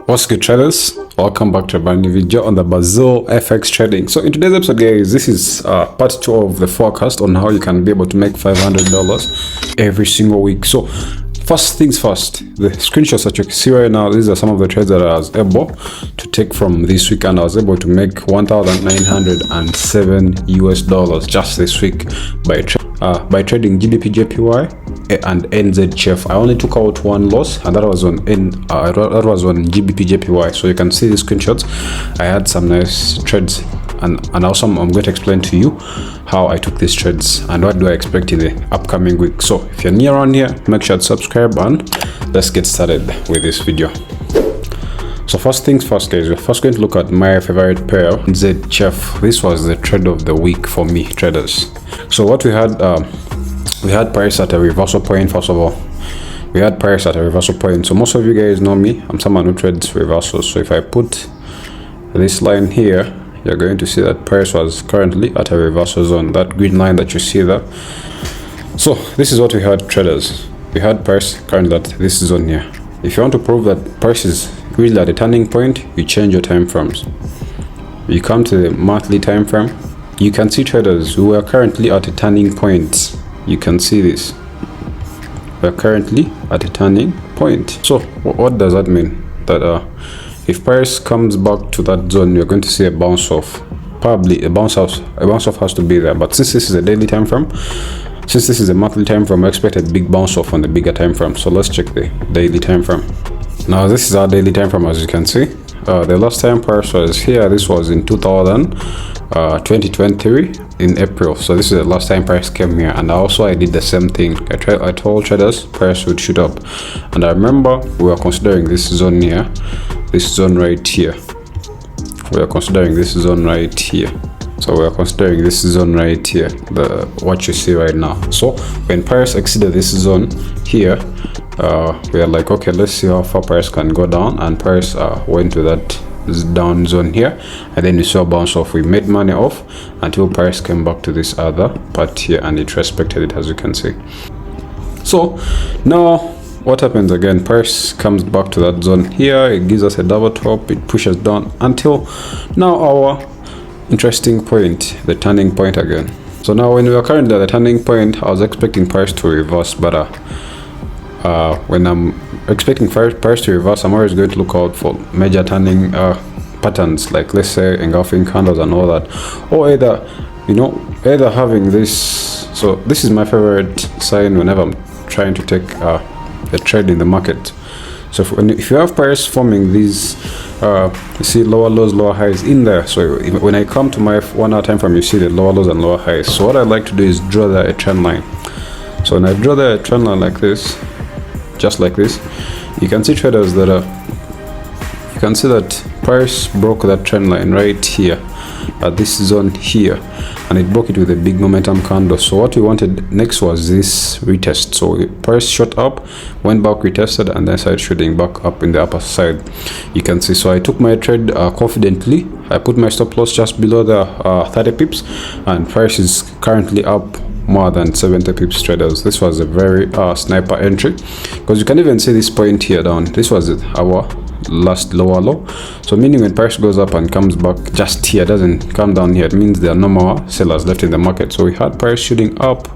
What's good, traders? Welcome back to a brand new video on the Forex Trading. So in today's episode, guys, this is part 2 of the forecast on how you can be able to make $500 every single week. So first things first, the screenshots that you can see right now, these are some of the trades that I was able to take from this week, and I was able to make $1,907 just this week by trading GBP JPY and NZCHF. I only took out one loss, and that was on GBP JPY. So you can see the screenshots. I had some nice trades, and also I'm going to explain to you how I took these trades and what do I expect in the upcoming week. So if you're new around here, make sure to subscribe, and let's get started with this video. So first things first, guys, we're first going to look at my favorite pair, NZCHF. This was the trade of the week for me, traders. So what we had price at a reversal point. First of all, we had price at a reversal point. So most of you guys know me, I'm someone who trades reversals. So if I put this line here, you're going to see that price was currently at a reversal zone, that green line that you see there. So this is what we had, traders. We had price currently at this zone here. If you want to prove that price is really at a turning point, you change your time frames. You come to the monthly time frame. You can see, traders, we are currently at a turning point. You can see this. We're currently at a turning point. So what does that mean? That if price comes back to that zone, you're going to see a bounce off. Probably a bounce off has to be there. But since this is a daily time frame, since this is a monthly time frame, I expect a big bounce off on the bigger time frame. So let's check the daily time frame. Now this is our daily time frame, as you can see. The last time price was here. This was in 2023 in April. So this is the last time price came here, and I did the same thing. I told traders price would shoot up, and I remember we were considering this zone here, this zone right here. We are considering this zone right here. So we are considering this zone right here, what you see right now. So when price exceeded this zone here, we are like, okay, let's see how far price can go down, and price went to that down zone here, and then we saw a bounce off. We made money off until price came back to this other part here, and it respected it, as you can see. So now what happens again? Price comes back to that zone here. It gives us a double top. It pushes down until now our interesting point, the turning point again. So now when we are currently at the turning point, I was expecting price to reverse, but when I'm expecting price to reverse, I'm always going to look out for major turning patterns, like let's say engulfing candles and all that, or either having this. So this is my favorite sign whenever I'm trying to take a trade in the market. So if you have price forming these you see lower lows, lower highs in there. So when I come to my 1 hour time frame, you see the lower lows and lower highs. So what I like to do is draw there a trend line. So when I draw there a trend line like this, just like this, you can see, traders, that you can see that price broke that trend line right here at this zone here, and it broke it with a big momentum candle. So what we wanted next was this retest. So price shot up, went back, retested, and then started shooting back up in the upper side. You can see. So I took my trade confidently. I put my stop loss just below the 30 pips, and price is currently up more than 70 pips, traders. This was a very sniper entry, because you can even see this point here down. This was our last lower low. So meaning when price goes up and comes back just here, doesn't come down here, it means there are no more sellers left in the market. So we had price shooting up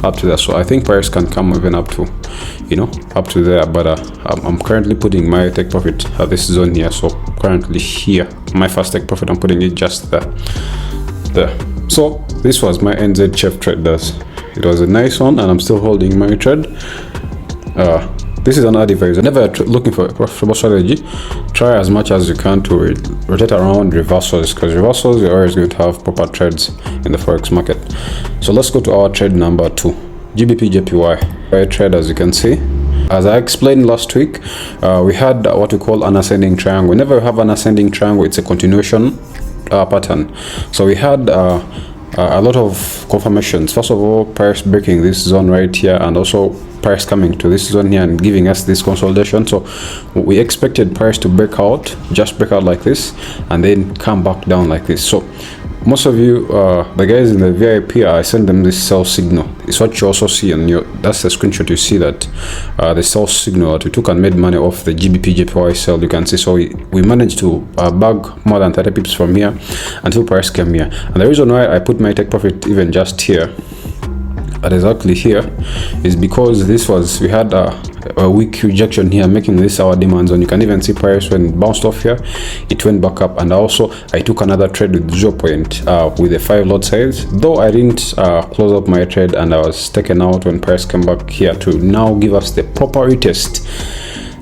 to there. So I think price can come even up to up to there, but I'm currently putting my take profit at this zone here. So currently here, my first take profit, I'm putting it just there. So this was my NZCHF trade. It was a nice one, and I'm still holding my trade. This is another advice. Whenever you're looking for a profitable strategy, try as much as you can to rotate around reversals, because reversals, you're always going to have proper trades in the forex market. So let's go to our trade number 2, GBP JPY. Right trade, as you can see. As I explained last week, we had what we call an ascending triangle. Whenever you have an ascending triangle, it's a continuation pattern. So we had a lot of confirmations. First of all, price breaking this zone right here, and also price coming to this zone here and giving us this consolidation. So we expected price to break out, just break out like this, and then come back down like this. So most of you, the guys in the VIP, I send them this sell signal. It's what you also see on your, that's the screenshot. You see that the sell signal that we took and made money off the GBP JPY sell. You can see, so we managed to bag more than 30 pips from here until price came here. And the reason why I put my take profit even just here, at exactly here, is because this was, we had a weak rejection here, making this our demand zone. You can even see price when it bounced off here, it went back up. And also I took another trade with 0 point with a 5 lot size, though I didn't close up my trade, and I was taken out when price came back here to now give us the proper retest.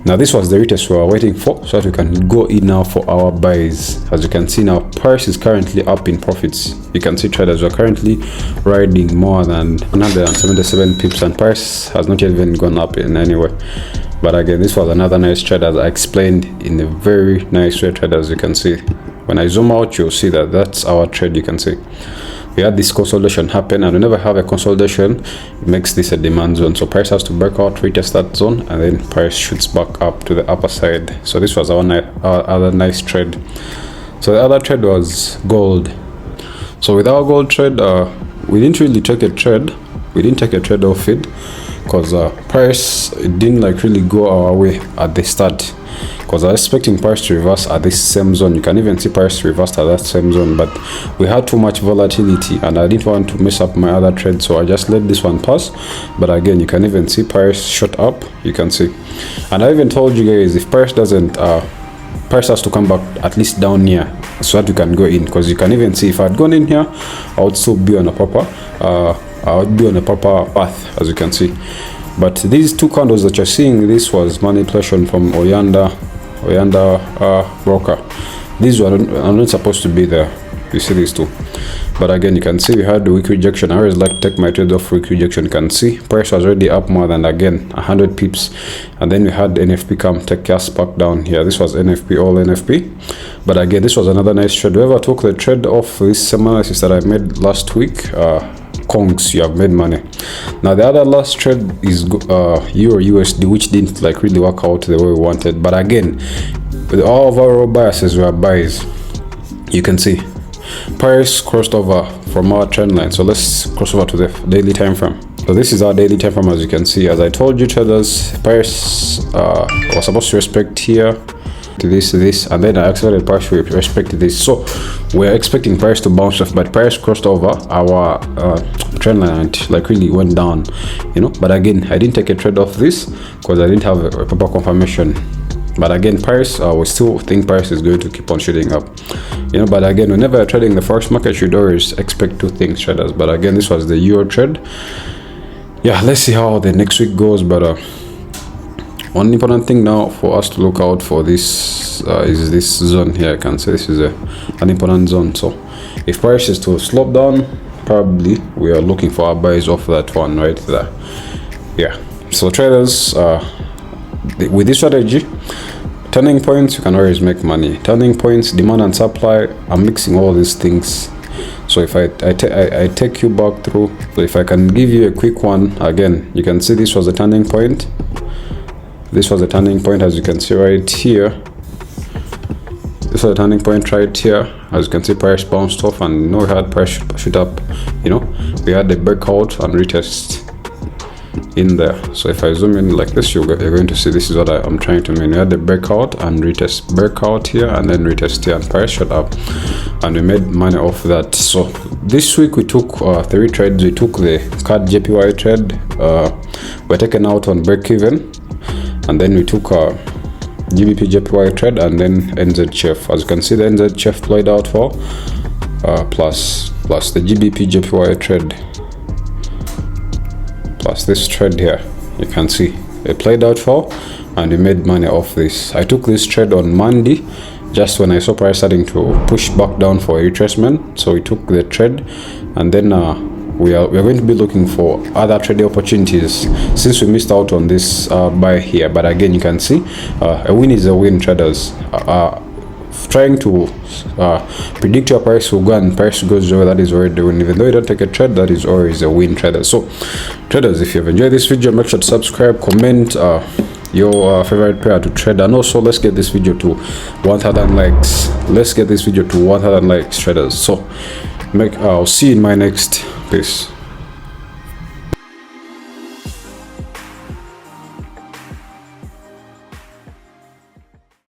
Now this was the retest we were waiting for, so that we can go in now for our buys. As you can see now, price is currently up in profits. You can see traders are currently riding more than 177 pips, and price has not yet even gone up in any way. But again, this was another nice trade, as I explained in a very nice way, traders. You can see when I zoom out, you'll see that that's our trade. You can see we had this consolidation happen, and whenever have a consolidation, it makes this a demand zone. So price has to break out, retest that zone, and then price shoots back up to the upper side. So this was our other nice trade. So the other trade was gold. So with our gold trade, we didn't really take a trade. We didn't take a trade off it because price, it didn't like really go our way at the start, because I was expecting price to reverse at this same zone. You can even see price reversed at that same zone, but we had too much volatility and I didn't want to mess up my other trade, so I just let this one pass. But again, you can even see price shot up. You can see, and I even told you guys, if price doesn't price has to come back at least down here so that you can go in, because you can even see if I'd gone in here, I would still be on a proper path, as you can see. But these two candles that you're seeing, this was manipulation from Oyanda broker. These are not supposed to be there. You see these two, but again, you can see we had the weak rejection. I always like to take my trade off weak rejection. You can see price was already up more than, again, 100 pips, and then we had NFP come take gas back down here. This was NFP, all NFP. But again, this was another nice trade. Whoever took the trade off this same analysis that I made last week, Kongs, you have made money. Now the other last trade is Euro USD, which didn't like really work out the way we wanted. But again, with all of our biases were buys. You can see price crossed over from our trend line. So let's cross over to the daily time frame. So this is our daily time frame. As you can see, as I told you traders, price was supposed to respect here to this, and then I accelerated price to respect this. So we're expecting price to bounce off, but price crossed over our trend line and like really went down, you know. But again, I didn't take a trade off this because I didn't have a proper confirmation. But again, price, we still think price is going to keep on shooting up, you know. But again, whenever you're trading the forex market, you should always expect two things, traders. But again, this was the euro trade. Yeah, let's see how the next week goes. But one important thing now for us to look out for this is this zone here. I can say this is an important zone. So if price is to slope down, probably we are looking for our buys off that one right there. Yeah, so traders, with this strategy, turning points, you can always make money. Turning points, demand and supply, I'm mixing all these things. So if I take you back through, so if I can give you a quick one again, you can see this was a turning point. This was a turning point, as you can see right here. This was a turning point right here. As you can see, price bounced off, and you know, we had price shoot up. You know, we had the breakout and retest in there. So if I zoom in like this, you're going to see this is what I'm trying to mean. We had the breakout and retest, breakout here and then retest here, and price shot up, and we made money off that. So this week we took 3 trades. We took the CAD JPY trade, we're taken out on break even, and then we took GBP JPY trade, and then NZCHF. As you can see, the NZCHF played out for plus the GBP JPY trade plus this trade here. You can see it played out for, and we made money off this. I took this trade on Monday, just when I saw price starting to push back down for a retracement. So we took the trade, and then we are going to be looking for other trading opportunities since we missed out on this buy here. But again, you can see a win is a win, traders. Trying to predict your price will go and price goes over, that is already a win. Even though you don't take a trade, that is always a win, traders. So traders, if you've enjoyed this video, make sure to subscribe, comment, your favorite pair to trade. And also let's get this video to 1,000 likes. Let's get this video to 1,000 likes, traders. So I'll see you in my next. Peace.